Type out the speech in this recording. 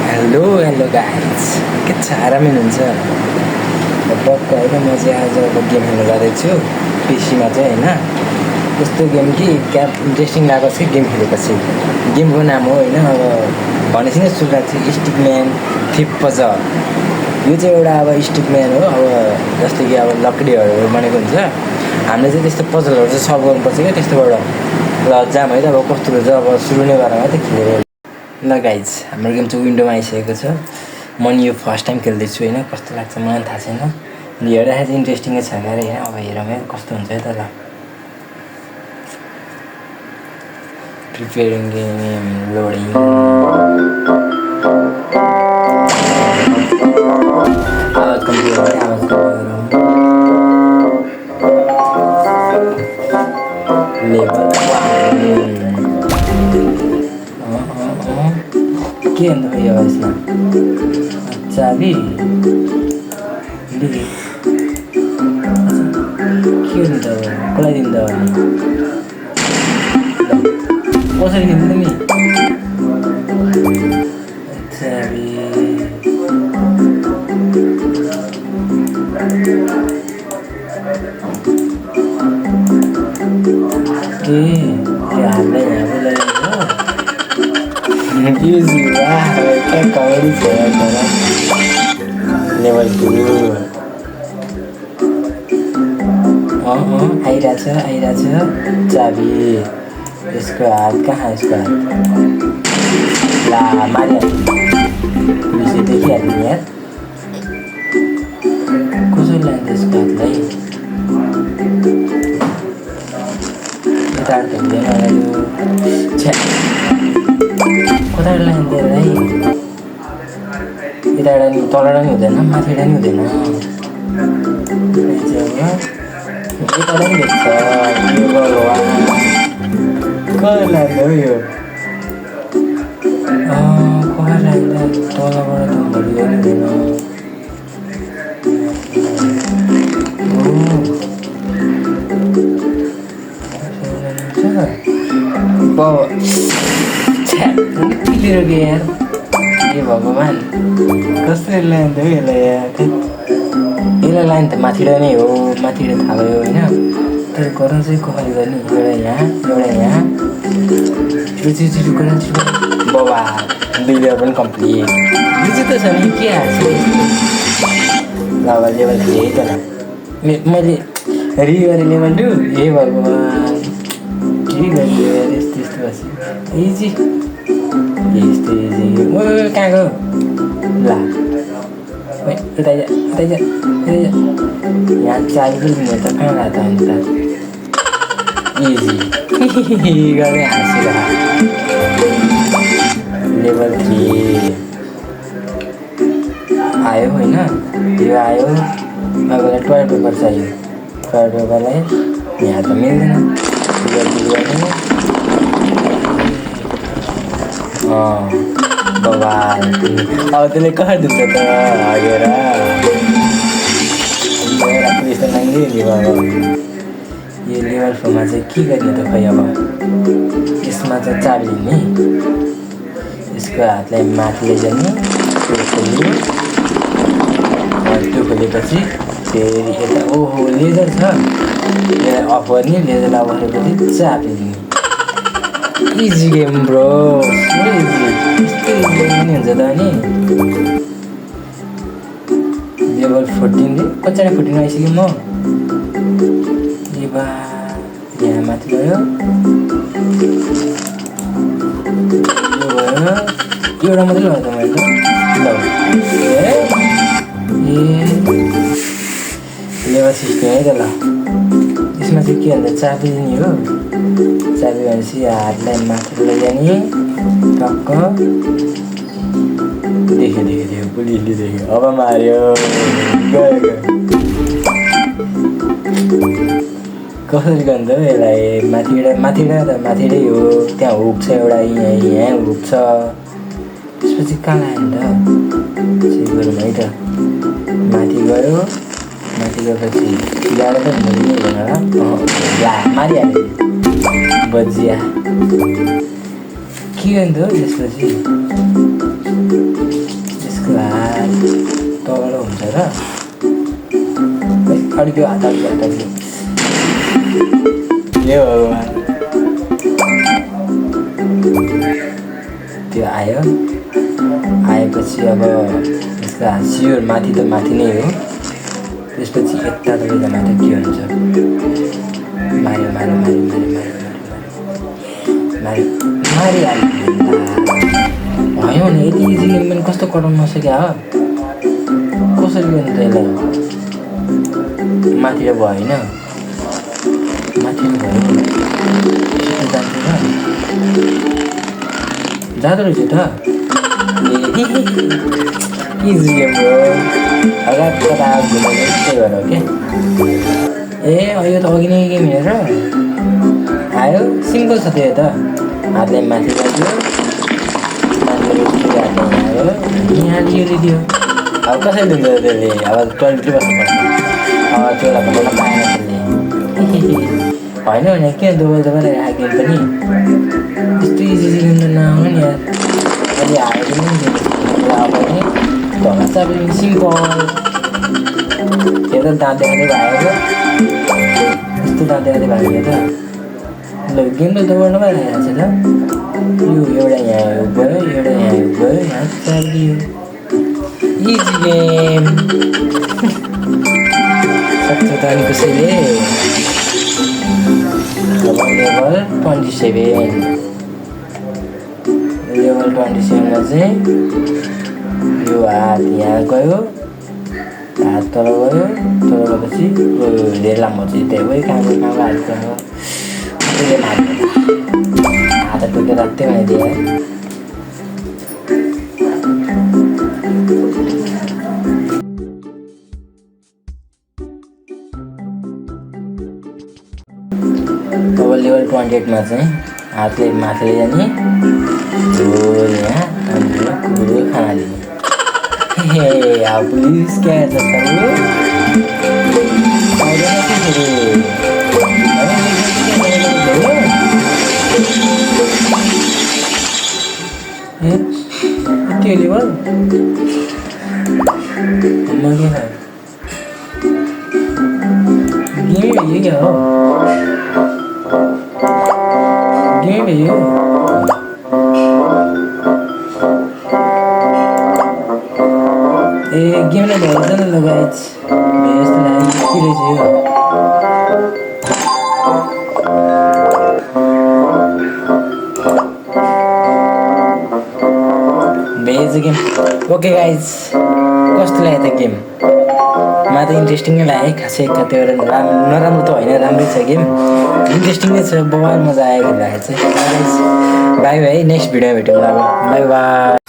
hello guys के छ आरामै हुनुहुन्छ बक्क होइन म चाहिँ आज अब गेम खेल्न जाँदैछु पिसीमा चाहिँ होइन यस्तो गेम कि क्या इन्ट्रेस्टिङ लागेको छ कि गेम खेलेपछि गेमको नाम हो होइन अब भनेपछि नै सुरुवात चाहिँ स्टिकम्यान थिप पजल यो चाहिँ एउटा अब स्टिकम्यान हो अब जस्तै कि अब लकडीहरू बनेको हुन्छ हामीले चाहिँ त्यस्तो पजलहरू चाहिँ सल्भ गर्नुपर्छ क्या त्यस्तोबाट ल जाम है त अब कस्तो हुन्छ अब सुरु नै गरेर मात्रै खेलेर ल गाइज हाम्रो गेम चाहिँ विन्डोमा आइसकेको छ म नि यो फर्स्ट टाइम खेल्दैछु होइन कस्तो लाग्छ मलाई थाहा छैन हेर्दाखेरि चाहिँ इन्ट्रेस्टिङै छ अरे होइन अब हेरौँ है कस्तो हुन्छ है त ल प्रिपेयरिङ गेम लोडिङ आवाज कम्ती हो आवाज लेभल के अन्त यो यसमा चाबी के हुन्छ कसलाई दिन्छ कसरी दिन्छ नि चाबी ए हाल्दै easy lah kayak comedy saya orang level 2 आइरहेछ चाबी यसको हात कहाँ यसको हात ला मार्यो पुलिसले देखिहाल्यो नि यार कसरी लान्छ यसको हातलाई यता हुँदैन कताबाट लान्छ यसलाई यताबाट नि तलबाट नि हुँदैन माथिबाट नि हुँदैन यताबाट नि देख्छ यो भगवान् कहाँ लान्छ हौ यो कहाँ लान्छ तलबाट त हुँदैन क्लियर गयो यार ए भगवान् कसरी लान्छ हौ यसलाई यार यसलाई लाइन त माथिबाट नै हो माथिबाट थाहा भयो होइन तर गराउँ चाहिँ कसरी गर्ने एउटा यहाँ छिटो गराउँ बाबा 2 लेभल पनि कम्प्लिट बुझ्यो त छ नि के हाल्छ ल अब लेभल 3 है त ल मैले रिगरेँ लेभल 2 हे भगवान् के गरियो यार यस्तो बस्यो इजी यस्तो इजी ओ कहाँ गयो ल यता जा यहाँ चाबी पनि दिने त कहाँ गयो त अन्त इजी गरेर हाँसेर लेभल 3 आयो होइन यो आयो अबलाई टोय पेपर चाहियो टोय पेपरलाई यहाँ त मिल्दैन बाबा अब त्यसले कसरी दिन्छ त हागेर पुलिस त नाङ्गै नि बाबा यो लेभल 4मा चाहिँ के गर्ने त खै अब यसमा चाहिँ चाबी लिने यसको हातलाई माथि लैजाने त्यो खोलेपछि फेरि यता ओहो लेजर छ यसलाई अफ गर्ने लेजरलाई अफ गरेपछि चाबी दिने easy game bro so easy यस्तो इजी पनि हुन्छ त अनि लेभल 14 कतिजना 14 आइसक्यो म ए बा यहाँ माथि गयो यो भयो एउटा मात्रै भयो त मैले त ल ए लेभल 16 है त ल यसमा चाहिँ के भन्छ चाबी दिने हो चाबी भनेपछि हातलाई माथि लैजाने टक्क देख्यो पुलिसले देख्यो अब मार्यो गयो कसरी गर्नु हौ यसलाई माथिबाट माथिबाटै हो त्यहाँ हुक छ एउटा यहाँ हुक छ त्यसपछि कहाँ लाग्यो नि त चेक गरौँ है त माथि गएपछि ल्याएर त हुँदैन ला मारिहाल्यो बजिया के गर्नु त हौ यसपछि तगडो हुन्छ र अलिक हात यो त्यो आयो आएपछि अब यसका सियोर माथि त माथि नै हो त्यसपछि यता तपाईँको माथि के हुन्छ Mario Mario Mario Mario Mario Mario मारिहाल्यो भयो नि यति इजी गेम पनि कस्तो कटाउन नसक्यो हो कसरी गर्नु त यसलाई माथि भयो होइन माथि भयो जान्छ र जाँदो रहेछ त इजी गेम हो अगाडि कता घुमाउने त्यही भएर हो क्या ए यो त अघि नै गेम हेरेर आयो सिम्पल छ त्यो त हातले माथि लाग्यो यहाँ लियो अब कसरी दिन्छ त्यसले अब टोइलेटै बस्नुपर्छ अब चोला पकाउन पाएन त्यसले होइन भने किन दोबल दोबल गेम पनि यस्तो इजी गेम त नआउनु नि यार अहिले हायो पनि अब पनि धला चाहिँ अब सिम्पल त्यो त दाँत देखाउँदै भएको यस्तो दाँत देखाउँदै भएको त ल गेम त दोबार भइरहेको छ त यो एउटा यहाँ गयो एउटा यहाँ गयो यहाँ चालियो इजी गेम सक्छ त अनि कसैले अब लेभल 27 लेभल 27 मा चाहिँ यो हात यहाँ गयो हात तल गयो तल गएपछि धेरै लामो चाहिँ त्यही काम हात हात टोकेर राख्दै भइदिए अब लेभल 28 मा चाहिँ हातले माथि जाने यहाँ कुरो खाना दिने हे अब पुलिस क्या छ त्यो लेभल गेम क्या हो गेम यो ए गेम नै भएन ल गाइस यस्तो लागि के रहेछ यो बेज गेम ओके गाइस कस्तो लाग्यो त गेम मलाई त इन्ट्रेस्टिङ नै लाग्यो खासै कतिवटा नराम्रो त होइन राम्रै छ गेम इन्ट्रेस्टिङ नै छ बहुत मजा आयो खेल्दाखेरि चाहिँ बाई बाई नेक्स्ट भिडियोमा भेटौँला अब बाई बाई